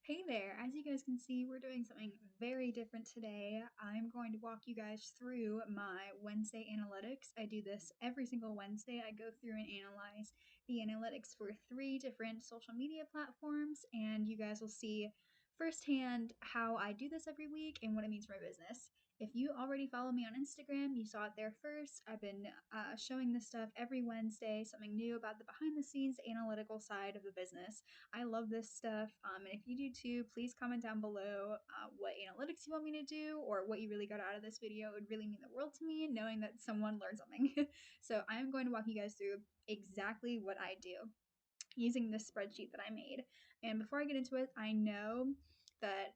Hey there, as you guys can see, we're doing something very different today. I'm going to walk you guys through my Wednesday analytics. I do this every single Wednesday. I go through and analyze the analytics for 3 different social media platforms, and you guys will see firsthand how I do this every week and what it means for my business. If you already follow me on Instagram, you saw it there first. I've been showing this stuff every Wednesday, something new about the behind the scenes analytical side of the business. I love this stuff. And if you do too, please comment down below what analytics you want me to do or what you really got out of this video. It would really mean the world to me knowing that someone learned something. So I am going to walk you guys through exactly what I do using this spreadsheet that I made. And before I get into it, I know that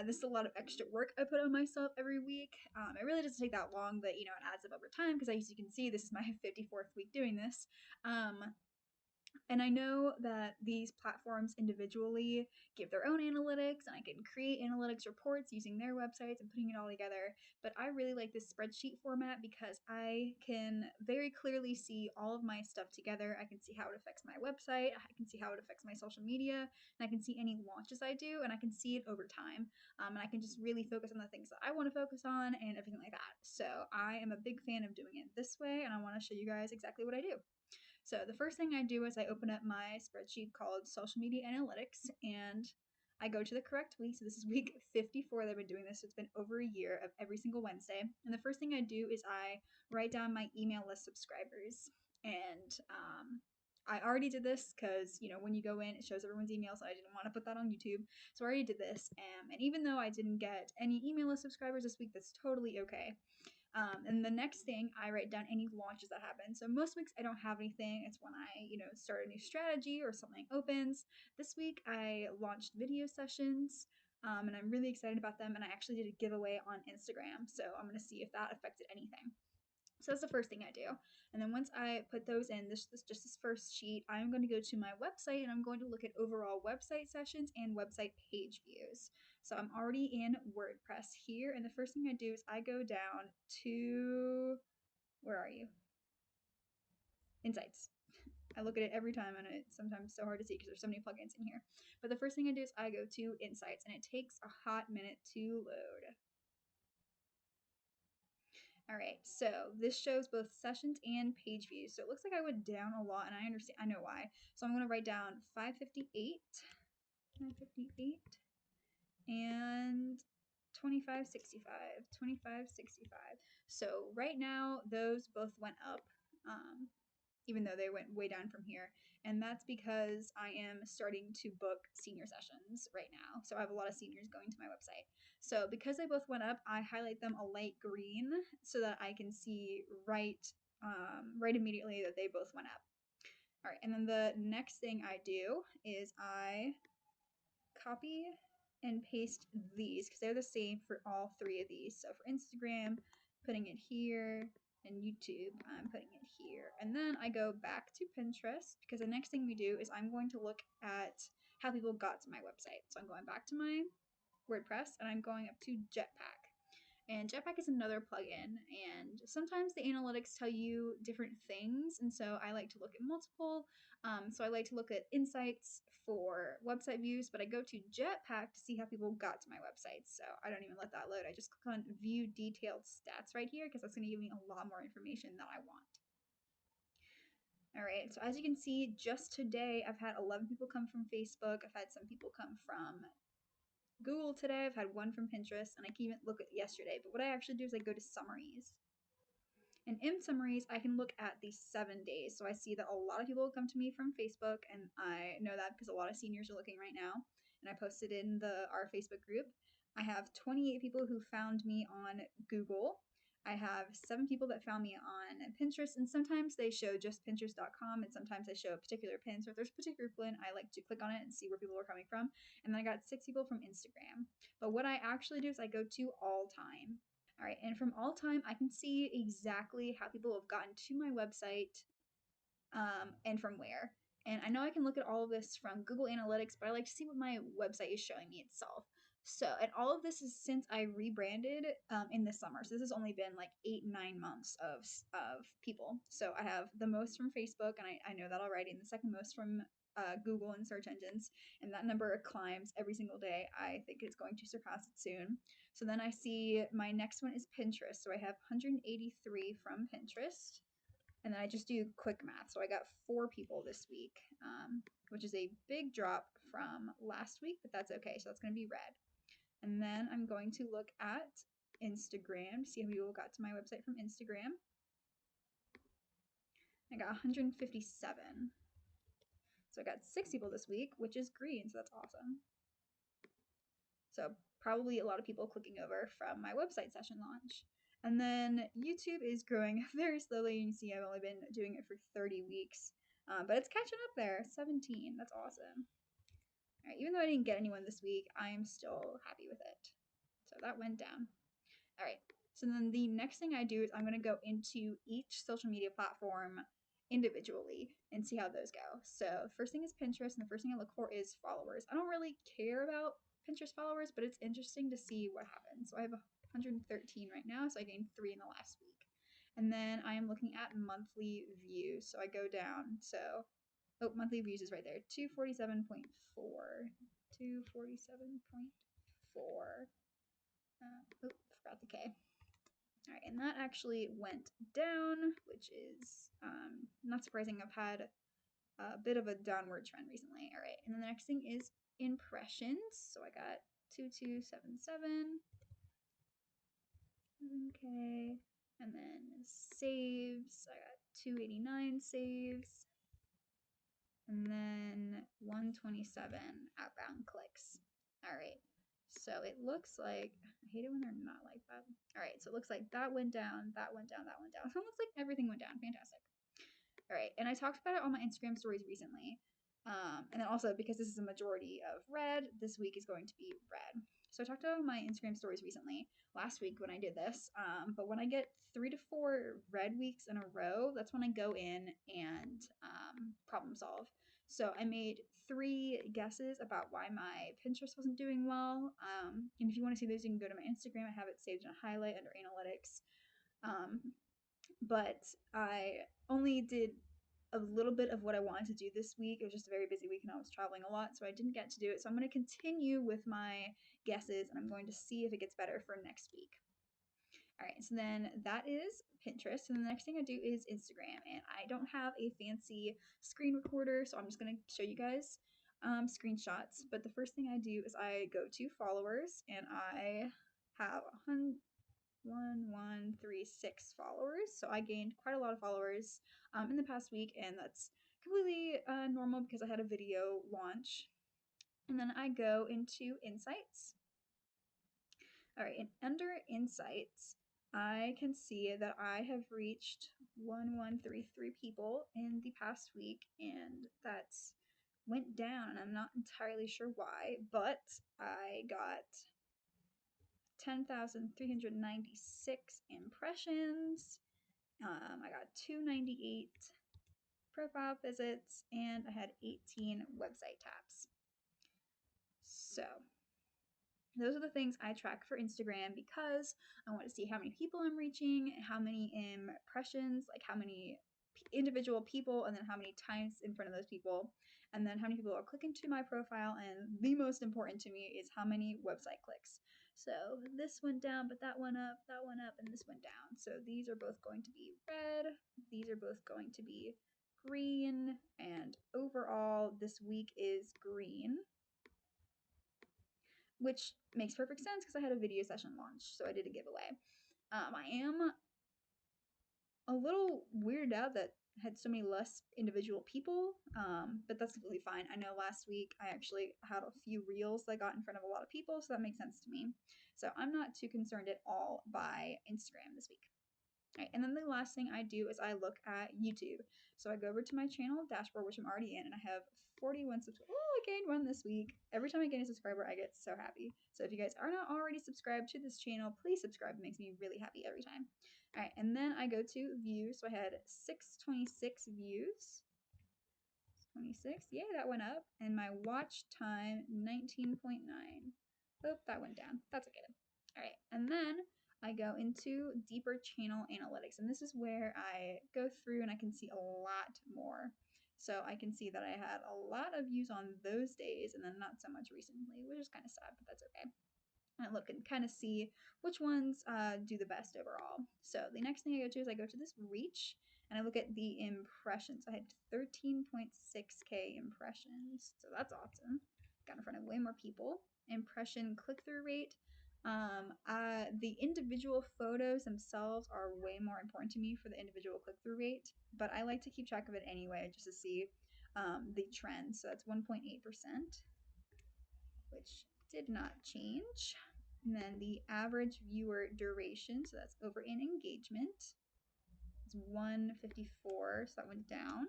this is a lot of extra work I put on myself every week. It really doesn't take that long, but it adds up over time because as you can see, this is my 54th week doing this. And I know that these platforms individually give their own analytics, and I can create analytics reports using their websites and putting it all together. But I really like this spreadsheet format because I can very clearly see all of my stuff together. I can see how it affects my website, I can see how it affects my social media, and I can see any launches I do, and I can see it over time. And I can just really focus on the things that I want to focus on and everything like that. So I am a big fan of doing it this way, and I want to show you guys exactly what I do. So the first thing I do is I open up my spreadsheet called Social Media Analytics, and I go to the correct week. So this is week 54 that I've been doing this. So it's been over a year of every single Wednesday. And the first thing I do is I write down my email list subscribers. And I already did this because, when you go in, it shows everyone's email. So I didn't want to put that on YouTube. So I already did this. And even though I didn't get any email list subscribers this week, that's totally okay. And the next thing, I write down any launches that happen. So most weeks I don't have anything. It's when I, start a new strategy or something opens. This week I launched video sessions, and I'm really excited about them. And I actually did a giveaway on Instagram, so I'm gonna see if that affected anything. So that's the first thing I do. And then once I put those in, this first sheet, I'm going to go to my website and I'm going to look at overall website sessions and website page views. So I'm already in WordPress here, and the first thing I do is I go down to, where are you? Insights. I look at it every time, and it's sometimes so hard to see because there's so many plugins in here. But the first thing I do is I go to Insights, and it takes a hot minute to load. All right, so this shows both sessions and page views. So it looks like I went down a lot, and I know why. So I'm going to write down 558, and 2565, 2565. So right now, those both went up, even though they went way down from here. And that's because I am starting to book senior sessions right now. So I have a lot of seniors going to my website. So because they both went up, I highlight them a light green so that I can see right immediately that they both went up. All right, and then the next thing I do is I copy and paste these because they're the same for all 3 of these. So for Instagram, putting it here, and YouTube, I'm putting it here. And then I go back to Pinterest because the next thing we do is I'm going to look at how people got to my website. So I'm going back to my WordPress and I'm going up to Jetpack. And Jetpack is another plugin, and sometimes the analytics tell you different things, and so I like to look at multiple. So I like to look at insights for website views, but I go to Jetpack to see how people got to my website. So I don't even let that load. I just click on View Detailed Stats right here because that's going to give me a lot more information that I want. All right, so as you can see, just today I've had 11 people come from Facebook. I've had some people come from Google today. I've had 1 from Pinterest, and I can even look at yesterday. But what I actually do is I go to summaries. And in summaries, I can look at the 7 days. So I see that a lot of people come to me from Facebook, and I know that because a lot of seniors are looking right now. And I posted in our Facebook group. I have 28 people who found me on Google. I have 7 people that found me on Pinterest, and sometimes they show just Pinterest.com, and sometimes they show a particular pin. So if there's a particular pin, I like to click on it and see where people are coming from. And then I got 6 people from Instagram. But what I actually do is I go to all time. All right, and from all time, I can see exactly how people have gotten to my website and from where. And I know I can look at all of this from Google Analytics, but I like to see what my website is showing me itself. So, and all of this is since I rebranded in the summer. So this has only been like 8-9 months of people. So I have the most from Facebook, and I know that already, and the second most from Google and search engines, and that number climbs every single day. I think it's going to surpass it soon. So then I see my next one is Pinterest. So I have 183 from Pinterest. And then I just do quick math. So I got 4 people this week, which is a big drop from last week, but that's okay. So that's going to be red. And then I'm going to look at Instagram, see how many people got to my website from Instagram. I got 157. So I got 6 people this week, which is green, so that's awesome. So probably a lot of people clicking over from my website session launch. And then YouTube is growing very slowly. You can see I've only been doing it for 30 weeks, but it's catching up there. 17, that's awesome. All right, even though I didn't get anyone this week, I'm still happy with it. So that went down. All right, so then the next thing I do is I'm gonna go into each social media platform individually and see how those go. So first thing is Pinterest, and the first thing I look for is followers. I don't really care about Pinterest followers, but it's interesting to see what happens. So I have 113 right now, so I gained 3 in the last week. And then I am looking at monthly views. So I go down. So, oh, monthly views is right there, 247.4. 247.4. Oh, forgot the K. All right, and that actually went down, which is not surprising. I've had a bit of a downward trend recently. All right, and then the next thing is impressions. So I got 2277. Okay, and then saves. I got 289 saves. And then 127 outbound clicks. All right, so it looks like, I hate it when they're not like that. All right, so it looks like that went down, that went down, that went down. So it looks like everything went down. Fantastic. All right, and I talked about it on my Instagram stories recently. And then also, because this is a majority of red, this week is going to be red. So I talked about my Instagram stories recently, last week when I did this. But when I get 3 to 4 red weeks in a row, that's when I go in and problem solve. So I made 3 guesses about why my Pinterest wasn't doing well. And if you want to see those, you can go to my Instagram. I have it saved in a highlight under analytics. But I only did a little bit of what I wanted to do this week. It was just a very busy week and I was traveling a lot, so I didn't get to do it. So I'm going to continue with my guesses and I'm going to see if it gets better for next week. All right, so then that is Pinterest. And the next thing I do is Instagram. And I don't have a fancy screen recorder, so I'm just going to show you guys screenshots. But the first thing I do is I go to followers and I have 6 followers. So I gained quite a lot of followers in the past week, and that's completely normal because I had a video launch. And then I go into Insights. All right, and under Insights, I can see that I have reached 1133 people in the past week, and that's went down, and I'm not entirely sure why, but I got 10,396 impressions. I got 298 profile visits, and I had 18 website taps. So those are the things I track for Instagram because I want to see how many people I'm reaching, how many impressions, like how many individual people, and then how many times in front of those people, and then how many people are clicking to my profile. And the most important to me is how many website clicks. So this went down, but that went up, and this went down. So these are both going to be red. These are both going to be green. And overall, this week is green, which makes perfect sense because I had a video session launch, so I did a giveaway. I am a little weirded out that I had so many less individual people, but that's completely fine. I know last week I actually had a few reels that got in front of a lot of people, so that makes sense to me. So I'm not too concerned at all by Instagram this week. All right, and then the last thing I do is I look at YouTube. So I go over to my channel dashboard, which I'm already in, and I have 41 subscribers. Oh, I gained 1 this week. Every time I gain a subscriber, I get so happy. So if you guys are not already subscribed to this channel, please subscribe. It makes me really happy every time. All right, and then I go to views. So I had 626 views. 26, yay, that went up. And my watch time, 19.9. Oh, that went down. That's okay. All right, and then I go into deeper channel analytics, and this is where I go through and I can see a lot more. So I can see that I had a lot of views on those days and then not so much recently, which is kind of sad, but that's okay. And I look and kind of see which ones do the best overall. So the next thing I go to is I go to this reach and I look at the impressions. I had 13.6K impressions, so that's awesome. Got in front of way more people. Impression click-through rate. The individual photos themselves are way more important to me for the individual click-through rate, but I like to keep track of it anyway just to see the trend. So that's 1.8%, which did not change. And then the average viewer duration, so that's over in engagement, is 154, so that went down.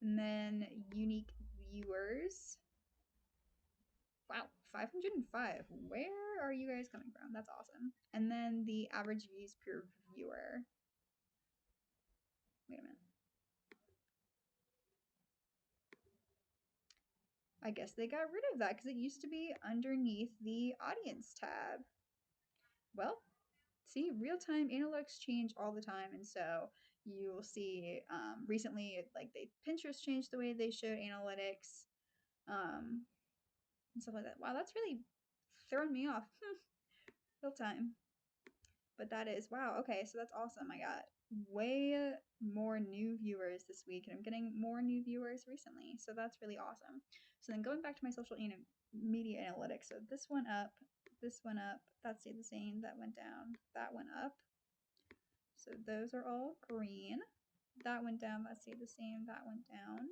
And then unique viewers, wow, 505. Where are you guys coming from? That's awesome. And then the average views per viewer. Wait a minute. I guess they got rid of that because it used to be underneath the audience tab. Well, see, real-time analytics change all the time, and so you'll see recently, like Pinterest changed the way they showed analytics, and stuff like that. Wow, that's really throwing me off. Real time. But that is, wow, okay, so that's awesome. I got way more new viewers this week, and I'm getting more new viewers recently, so that's really awesome. So then going back to my social media analytics, so this went up, that stayed the same, that went down, that went up. So those are all green. That went down, that stayed the same, that went down.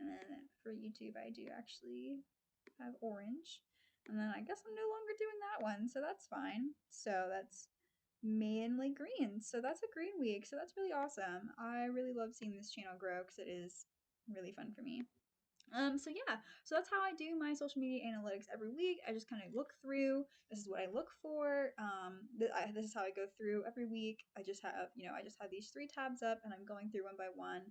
And then for YouTube, I do actually have orange. And then I guess I'm no longer doing that one, so that's fine. So that's mainly green. So that's a green week. So that's really awesome. I really love seeing this channel grow because it is really fun for me. So yeah, so that's how I do my social media analytics every week. I just kind of look through. This is what I look for. This is how I go through every week. I just have, I just have these 3 tabs up, and I'm going through one by one,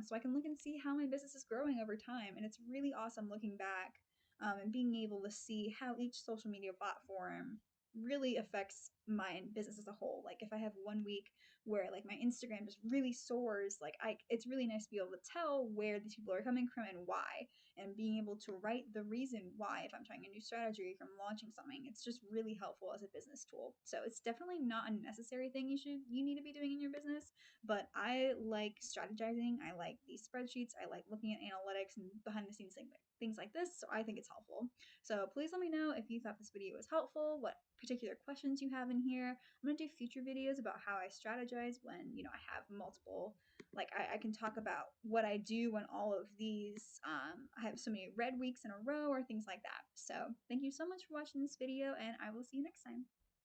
so I can look and see how my business is growing over time. And it's really awesome looking back, and being able to see how each social media platform really affects my business as a whole. Like if I have one week where like my Instagram just really soars, like it's really nice to be able to tell where these people are coming from and why, and being able to write the reason why if I'm trying a new strategy, if I'm launching something. It's just really helpful as a business tool. So it's definitely not a necessary thing you need to be doing in your business, but I like strategizing. I like these spreadsheets. I like looking at analytics and behind the scenes things like this. So I think it's helpful. So please let me know if you thought this video was helpful, what particular questions you have in here. I'm going to do future videos about how I strategize when, I have multiple, like I can talk about what I do when all of these, I have so many red weeks in a row or things like that. So thank you so much for watching this video, and I will see you next time.